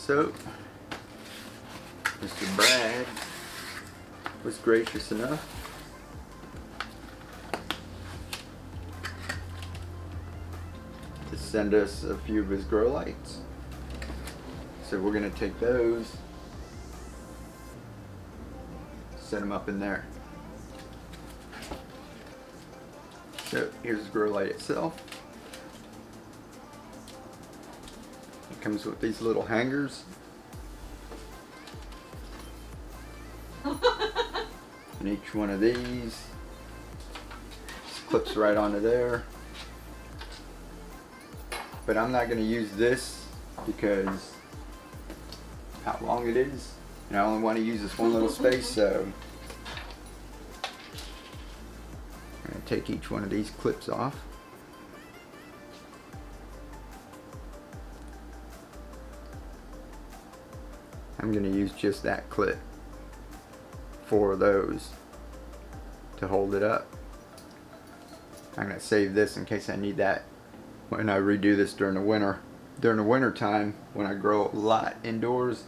So, Mr. Brad was gracious enough to send us a few of his grow lights. So we're going to take those, set them up in there. So here's the grow light itself. It comes with these little hangers. And each one of these just clips right onto there. But I'm not going to use this because how long it is, and I only want to use this one little space, so I'm going to take each one of these clips off. I'm going to use just that clip, 4 of those, to hold it up. I'm going to save this in case I need that when I redo this during the winter. During the winter time, when I grow a lot indoors,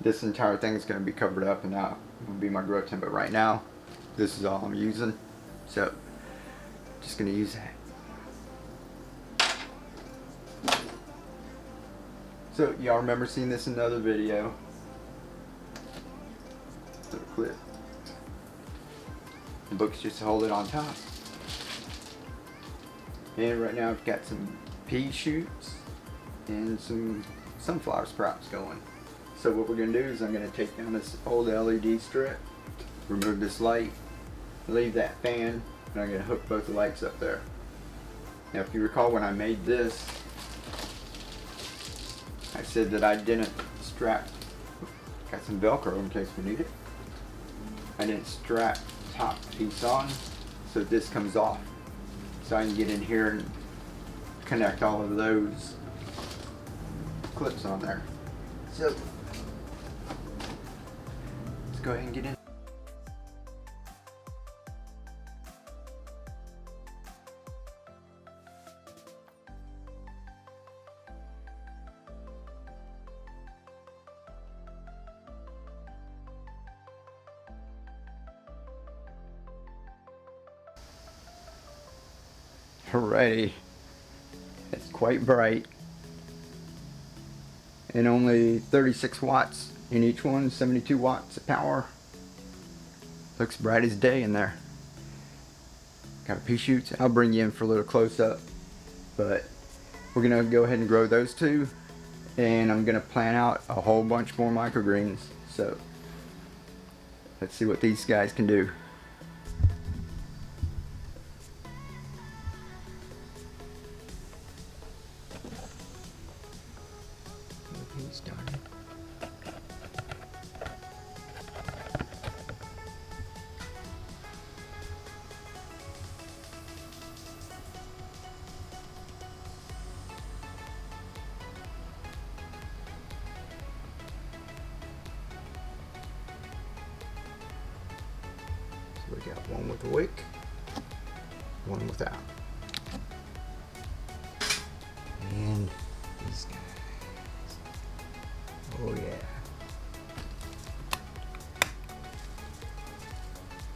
this entire thing is going to be covered up, and that will be my grow tent. But right now, this is all I'm using, so just going to use that. So y'all remember seeing this in another video? Little clip. The book's just to hold it on top. And right now I've got some pea shoots and some sunflower sprouts going. So what we're going to do is I'm going to take down this old LED strip, remove this light, leave that fan, and I'm going to hook both the lights up there. Now if you recall, when I made this, I said that I didn't strap, got some Velcro in case we need it. I didn't strap the top piece on, so this comes off. So I can get in here and connect all of those clips on there. So let's go ahead and get in. Alrighty, it's quite bright, and only 36 watts in each one, 72 watts of power. Looks bright as day in there. Got a pea shoots. I'll bring you in for a little close up, but we're gonna go ahead and grow those 2, and I'm gonna plant out a whole bunch more microgreens. So let's see what these guys can do. Started. So we got one with a wick, one without, and these guys. Oh yeah.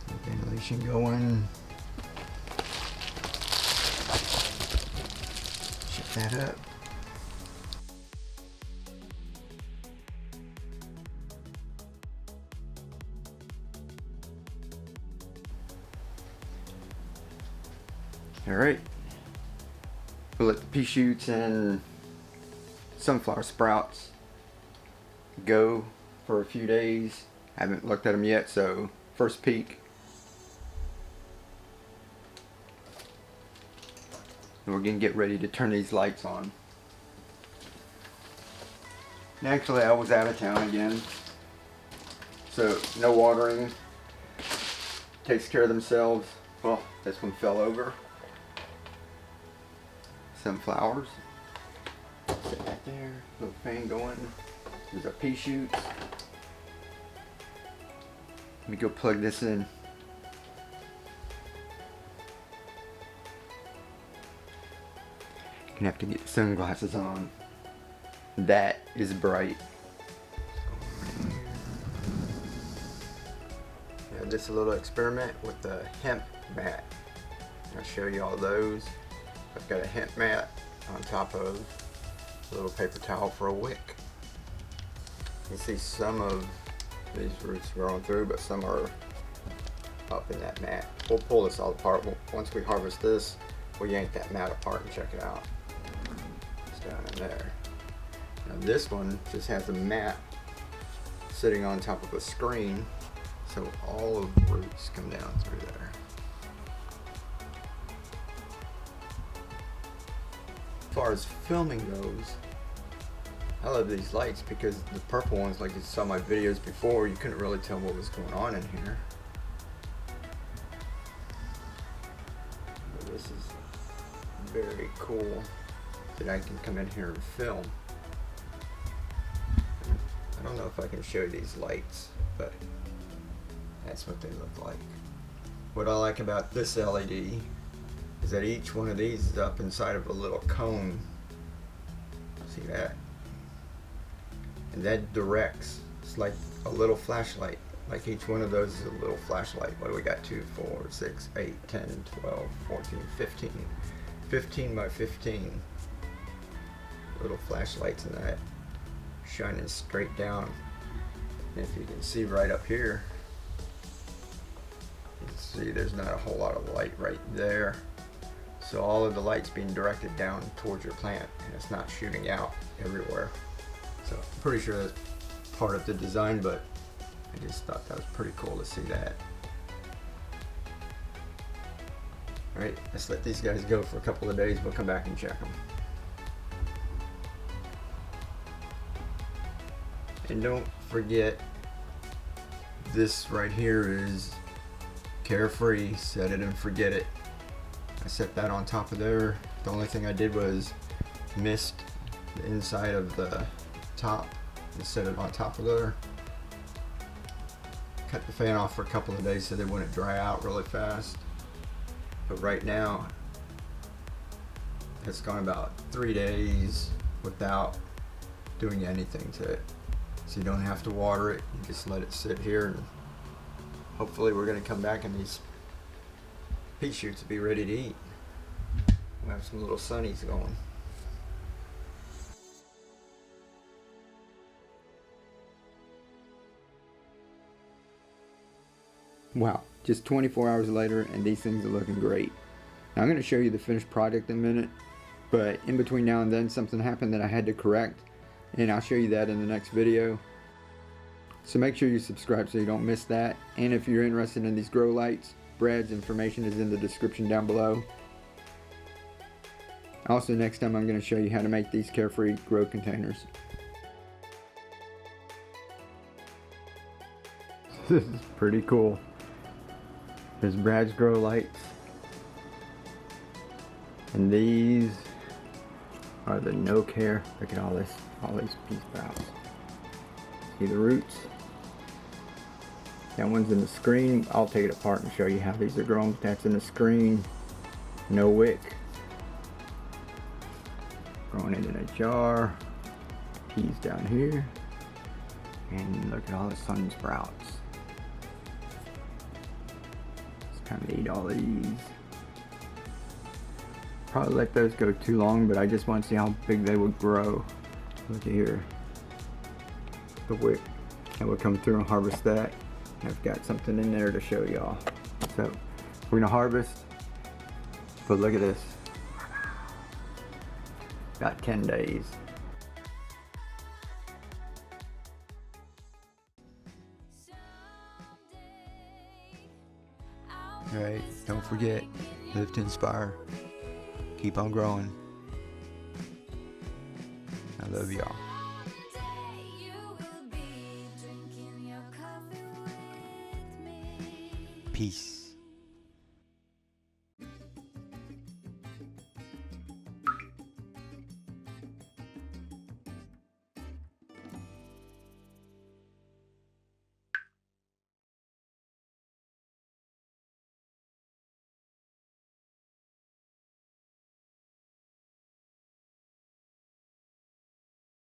Some ventilation going. Shut that up. Alright. We'll let the pea shoots and sunflower sprouts go for a few days. I haven't looked at them yet, so first peek. And we're gonna get ready to turn these lights on. Naturally, I was out of town again, so no watering. Takes care of themselves. Well, this one fell over. Sunflowers. Sit back there. Little fan going. There's our pea shoots. Let me go plug this in. Gonna have to get sunglasses on. That is bright. just a little experiment with the hemp mat. I'll show you all those. I've got a hemp mat on top of a little paper towel for a wick. You see some of these roots growing through, but some are up in that mat. We'll pull this all apart. Once we harvest this, we'll yank that mat apart and check it out. It's down in there. Now this one just has a mat sitting on top of a screen, so all of the roots come down through there. As far as filming goes, I love these lights because the purple ones, like you saw my videos before, you couldn't really tell what was going on in here. But this is very cool that I can come in here and film. I don't know if I can show you these lights, but that's what they look like. What I like about this LED is that each one of these is up inside of a little cone. See that? And that directs. It's like a little flashlight. Like each one of those is a little flashlight. What do we got? 2, 4, 6, 8, 10, 12, 14, 15. 15 by 15 little flashlights in that, shining straight down. And if you can see right up here, you can see there's not a whole lot of light right there. So all of the light's being directed down towards your plant, and it's not shooting out everywhere. So I'm pretty sure that's part of the design, but I just thought that was pretty cool to see that. Alright, let's let these guys go for a couple of days. We'll come back and check them. And don't forget, this right here is Carefree, set it and forget it. I set that on top of there. The only thing I did was mist the inside of the top and set it on top of there. Cut the fan off for a couple of days so they wouldn't dry out really fast. But right now, it's gone about 3 days without doing anything to it. So you don't have to water it, you just let it sit here, and hopefully we're going to come back and these pea shoots will be ready to eat. We'll have some little sunnies going. Wow, just 24 hours later and these things are looking great. Now I'm going to show you the finished product in a minute, but in between now and then something happened that I had to correct, and I'll show you that in the next video. So make sure you subscribe so you don't miss that, and if you're interested in these grow lights, Brad's information is in the description down below. Also, next time I'm going to show you how to make these Carefree grow containers. This is pretty cool. There's Brad's grow lights, and these are the no care. Look at all these pea sprouts. See the roots? That one's in the screen. I'll take it apart and show you how these are growing. That's in the screen. No wick. Growing it in a jar. Peas down here. And look at all the sun sprouts. It's time to eat all of these. Probably let those go too long, but I just want to see how big they would grow. Look at here. The wick. And we'll come through and harvest that. I've got something in there to show y'all. So we're gonna harvest, but look at this. Got 10 days. Alright, don't forget, live to inspire. Keep on growing. I love y'all. Peace.